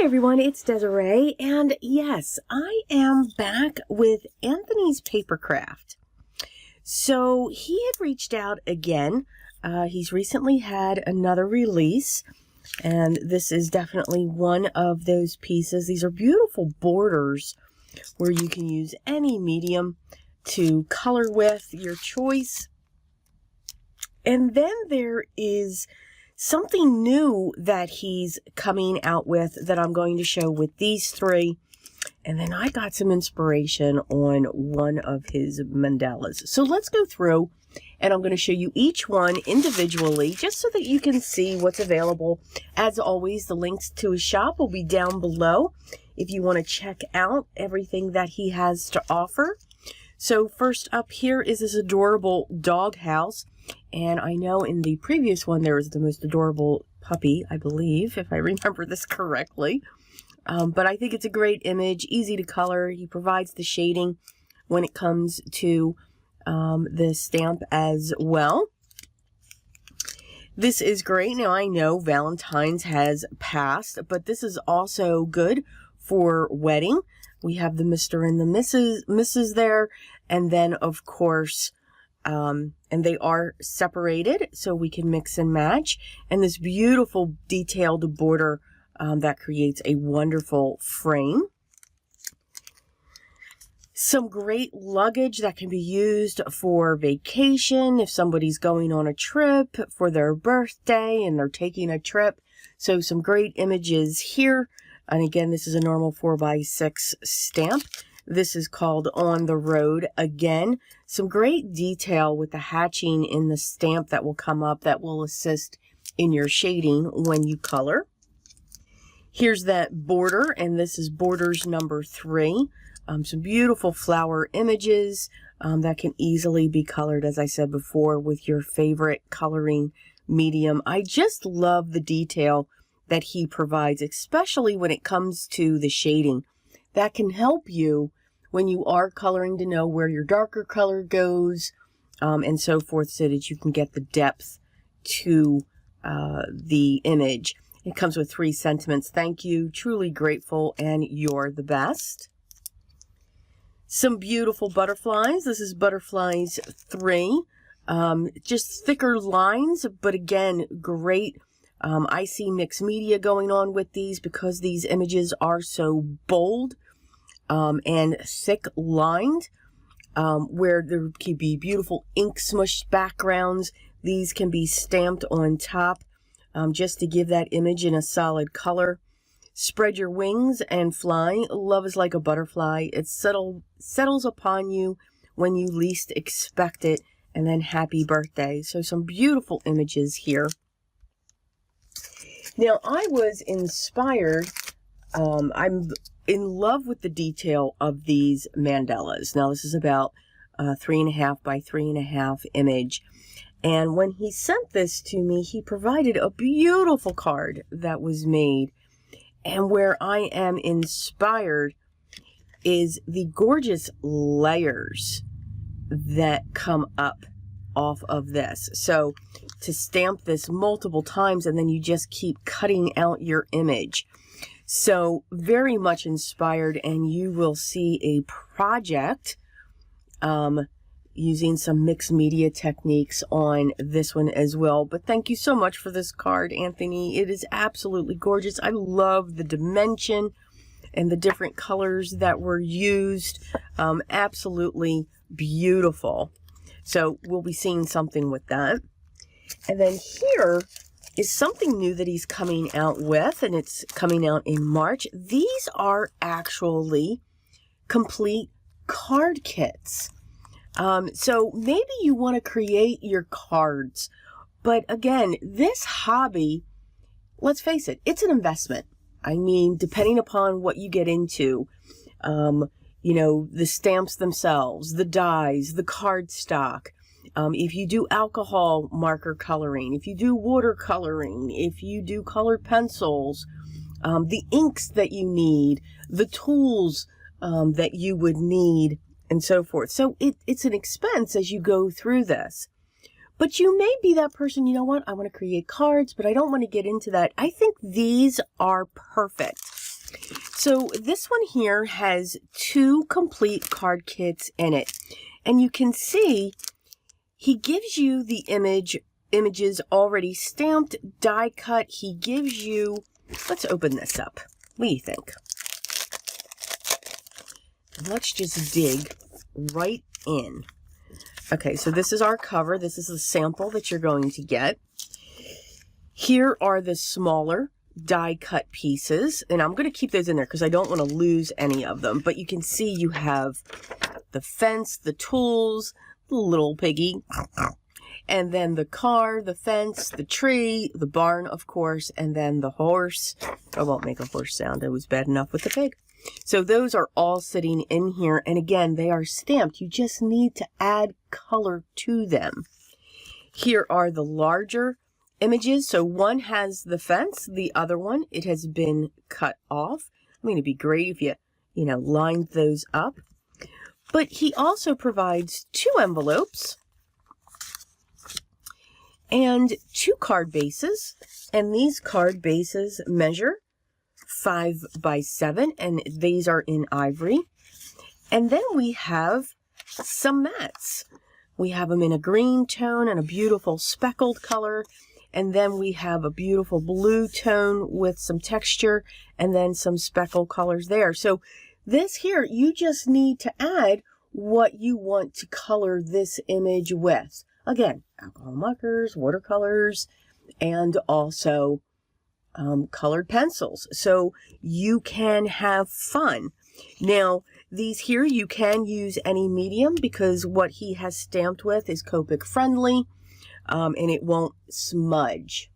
Hi everyone, it's Desiree, and yes, I am back with Anthony's paper craft. So he had reached out again. He's recently had another release, and this is definitely one of those pieces. These are beautiful borders where you can use any medium to color with, your choice. And then there is something new that he's coming out with that I'm going to show with these three. And then I got some inspiration on one of his mandalas. So let's go through, and I'm going to show you each one individually just so that you can see what's available. As always, the links to his shop will be down below if you want to check out everything that he has to offer. So first up here is this adorable dog house. And I know in the previous one there was the most adorable puppy, I believe, if I remember this correctly. But I think it's a great image, easy to color. He provides the shading when it comes to the stamp as well. This is great. Now I know Valentine's has passed, but this is also good for wedding. We have the Mr. and the Mrs. there, and then of course, and they are separated so we can mix and match. And this beautiful detailed border that creates a wonderful frame. Some great luggage that can be used for vacation if somebody's going on a trip for their birthday and they're taking a trip. So some great images here. And again, this is a normal 4x6 stamp. This is called On the Road. Again, some great detail with the hatching in the stamp that will come up that will assist in your shading when you color. Here's that border, and this is borders number 3. Some beautiful flower images that can easily be colored, as I said before, with your favorite coloring medium. I just love the detail that he provides, especially when it comes to the shading. That can help you when you are coloring to know where your darker color goes and so forth, so that you can get the depth to the image. It comes with 3 sentiments. Thank you, truly grateful, and you're the best. Some beautiful butterflies. This is Butterflies 3. Just thicker lines, but again, great. I see mixed media going on with these because these images are so bold and thick lined, where there could be beautiful ink smushed backgrounds. These can be stamped on top just to give that image in a solid color. Spread your wings and fly. Love is like a butterfly. It settles upon you when you least expect it. And then happy birthday. So some beautiful images here. Now I was inspired. I'm in love with the detail of these mandalas. Now this is about 3.5 by 3.5 image. And when he sent this to me, he provided a beautiful card that was made. And where I am inspired is the gorgeous layers that come up off of this. So to stamp this multiple times and then you just keep cutting out your image. So very much inspired, and you will see a project using some mixed media techniques on this one as well. But thank you so much for this card, Anthony. It is absolutely gorgeous. I love the dimension and the different colors that were used. Absolutely beautiful. So we'll be seeing something with that. And then here is something new that he's coming out with, and it's coming out in March. These are actually complete card kits. So maybe you want to create your cards, but again, this hobby, let's face it, it's an investment. I mean, depending upon what you get into, you know, the stamps themselves, the dies, the cardstock. If you do alcohol marker coloring, if you do watercoloring, if you do colored pencils, the inks that you need, the tools that you would need, and so forth. So it's an expense as you go through this. But you may be that person, you know what, I want to create cards, but I don't want to get into that. I think these are perfect. So this one here has 2 complete card kits in it. And you can see he gives you the images already stamped, die cut. He gives you, let's open this up. What do you think? Let's just dig right in. Okay, so this is our cover. This is the sample that you're going to get. Here are the smaller die cut pieces, and I'm going to keep those in there because I don't want to lose any of them. But you can see you have the fence, the tools, the little piggy, and then the car, the fence, the tree, the barn, of course, and then the horse. I won't make a horse sound. It was bad enough with the pig. So those are all sitting in here, and again, they are stamped. You just need to add color to them. Here are the larger images. So one has the fence, the other one, it has been cut off. I mean, it'd be great if you lined those up. But he also provides 2 envelopes and 2 card bases. And these card bases measure 5 by 7, and these are in ivory. And then we have some mats. We have them in a green tone and a beautiful speckled color. And then we have a beautiful blue tone with some texture and then some speckle colors there. So this here, you just need to add what you want to color this image with. Again, alcohol markers, watercolors, and also colored pencils. So you can have fun. Now, these here, you can use any medium because what he has stamped with is Copic friendly. And it won't smudge.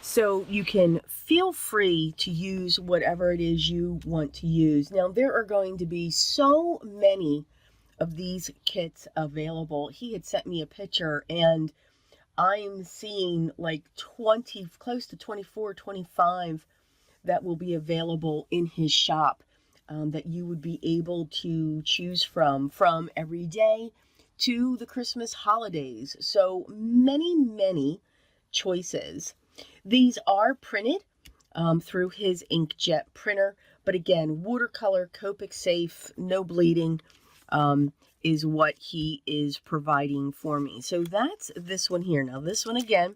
So you can feel free to use whatever it is you want to use. Now, there are going to be so many of these kits available. He had sent me a picture, and I'm seeing like 20, close to 24, 25 that will be available in his shop that you would be able to choose from every day to the Christmas holidays. So many choices. These are printed through his inkjet printer, but again, watercolor, Copic safe, no bleeding is what he is providing for me. So that's this one here. Now this one again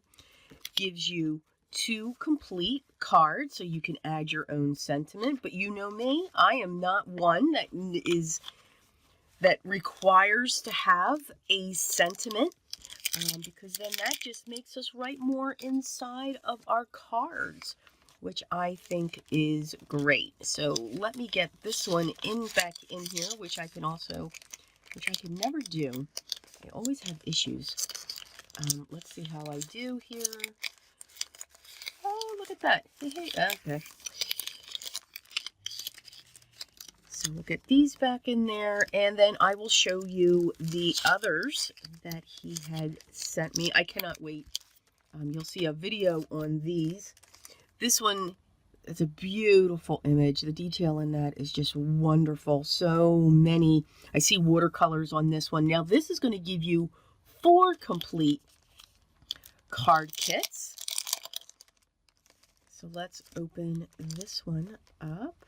gives you 2 complete cards, so you can add your own sentiment, but you know me, I am not one that requires to have a sentiment because then that just makes us write more inside of our cards, which I think is great. So let me get this one back in here, which I can never do. I always have issues. Let's see how I do here. Oh, look at that. Hey, okay. So we'll get these back in there, and then I will show you the others that he had sent me. I cannot wait. You'll see a video on these. This one is a beautiful image. The detail in that is just wonderful. So many. I see watercolors on this one. Now, this is going to give you 4 complete card kits. So let's open this one up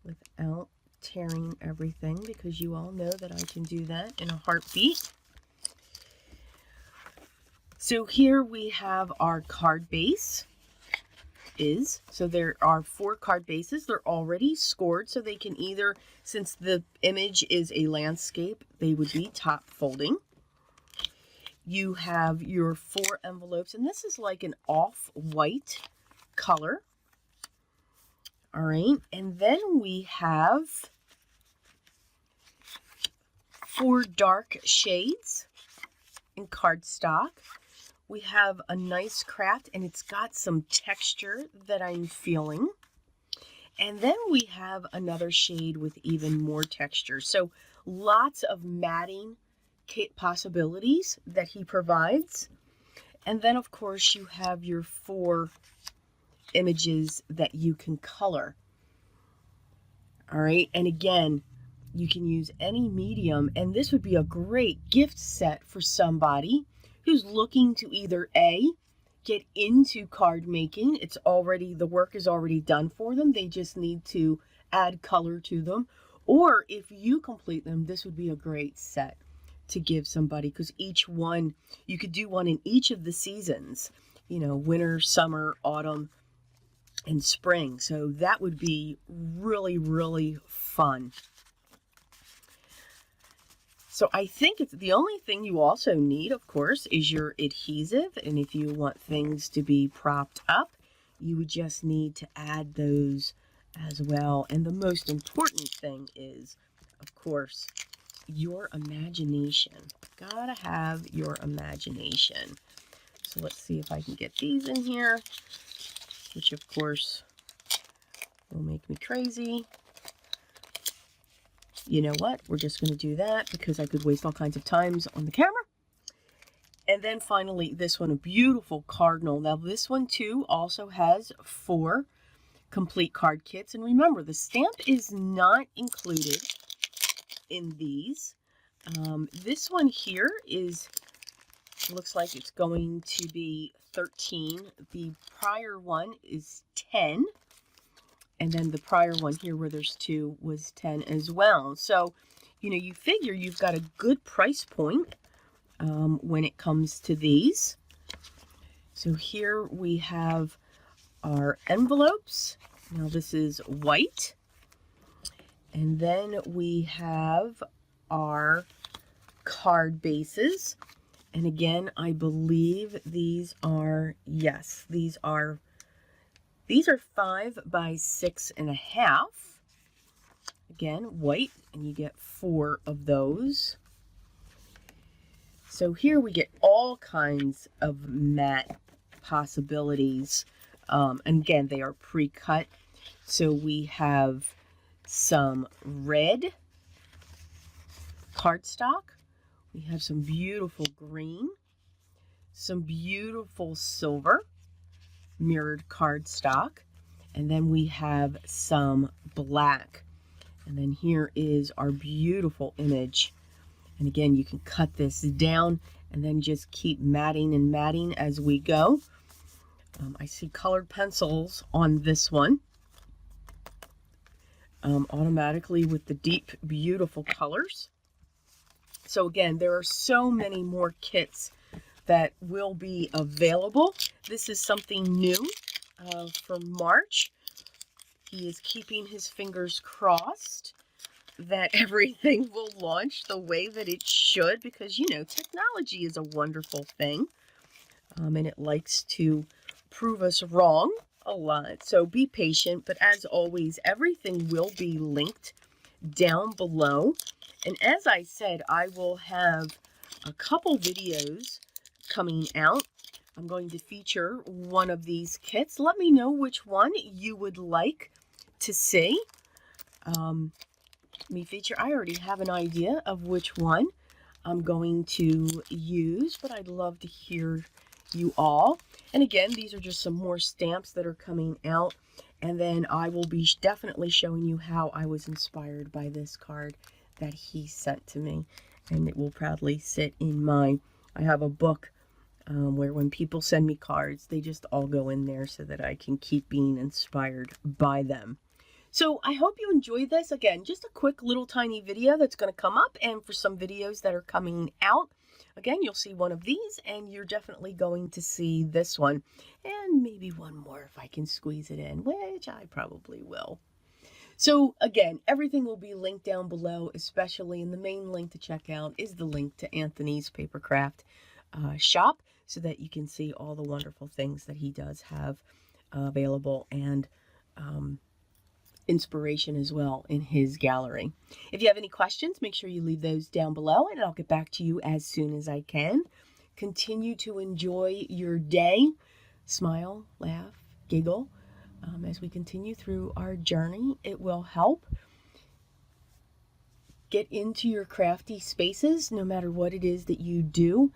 without tearing everything, because you all know that I can do that in a heartbeat. So here we have our card base. So there are 4 card bases. They're already scored, so they can either, since the image is a landscape, they would be top folding. You have your 4 envelopes, and this is like an off-white color. All right, and then we have 4 dark shades in cardstock. We have a nice craft, and it's got some texture that I'm feeling. And then we have another shade with even more texture. So lots of matting kit possibilities that he provides. And then, of course, you have your 4 images that you can color. All right, and again, you can use any medium, and this would be a great gift set for somebody who's looking to either A, get into card making. The work is already done for them. They just need to add color to them. Or if you complete them, this would be a great set to give somebody, because each one, you could do one in each of the seasons, winter, summer, autumn, and spring. So that would be really, really fun. So I think the only thing you also need, of course, is your adhesive. And if you want things to be propped up, you would just need to add those as well. And the most important thing is, of course, your imagination. Gotta have your imagination. So let's see if I can get these in here, which of course will make me crazy. You know what? We're just going to do that because I could waste all kinds of times on the camera. And then finally, this one, a beautiful Cardinal. Now this one too also has 4 complete card kits. And remember, the stamp is not included in these. This one here looks like it's going to be 13. The prior one is 10. And then the prior one here where there's 2 was 10 as well. So, you figure you've got a good price point when it comes to these. So here we have our envelopes. Now this is white. And then we have our card bases. And again, I believe these are 5 by 6.5. Again, white, and you get 4 of those. So here we get all kinds of matte possibilities. And again, they are pre-cut. So we have some red cardstock. We have some beautiful green, some beautiful silver mirrored cardstock, and then we have some black. And then here is our beautiful image. And again, you can cut this down and then just keep matting and matting as we go. I see colored pencils on this one. Automatically with the deep, beautiful colors. So again, there are so many more kits that will be available. This is something new for March. He is keeping his fingers crossed that everything will launch the way that it should, because, technology is a wonderful thing, and it likes to prove us wrong a lot. So be patient, but as always, everything will be linked down below. And as I said, I will have a couple videos coming out. I'm going to feature one of these kits. Let me know which one you would like to see me feature. I already have an idea of which one I'm going to use, but I'd love to hear you all. And again, these are just some more stamps that are coming out. And then I will be definitely showing you how I was inspired by this card that he sent to me. And it will proudly sit in my, I have a book where when people send me cards, they just all go in there so that I can keep being inspired by them. So I hope you enjoyed this. Again, just a quick little tiny video that's going to come up, and for some videos that are coming out, again, you'll see one of these, and you're definitely going to see this one, and maybe one more if I can squeeze it in, which I probably will. So again, everything will be linked down below, especially in the main link to check out is the link to Anthony's Papercraft shop, so that you can see all the wonderful things that he does have available, and inspiration as well in his gallery. If you have any questions, make sure you leave those down below, and I'll get back to you as soon as I can. Continue to enjoy your day. Smile, laugh, giggle as we continue through our journey. It will help. Get into your crafty spaces, no matter what it is that you do.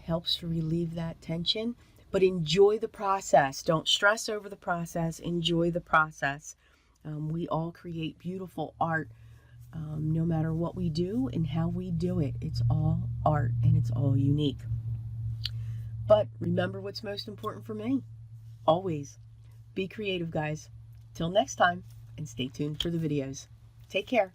Helps to relieve that tension, but enjoy the process. Don't stress over the process. Enjoy the process. We all create beautiful art, no matter what we do and how we do it. It's all art, and it's all unique. But remember what's most important for me. Always be creative, guys. Till next time, and stay tuned for the videos. Take care.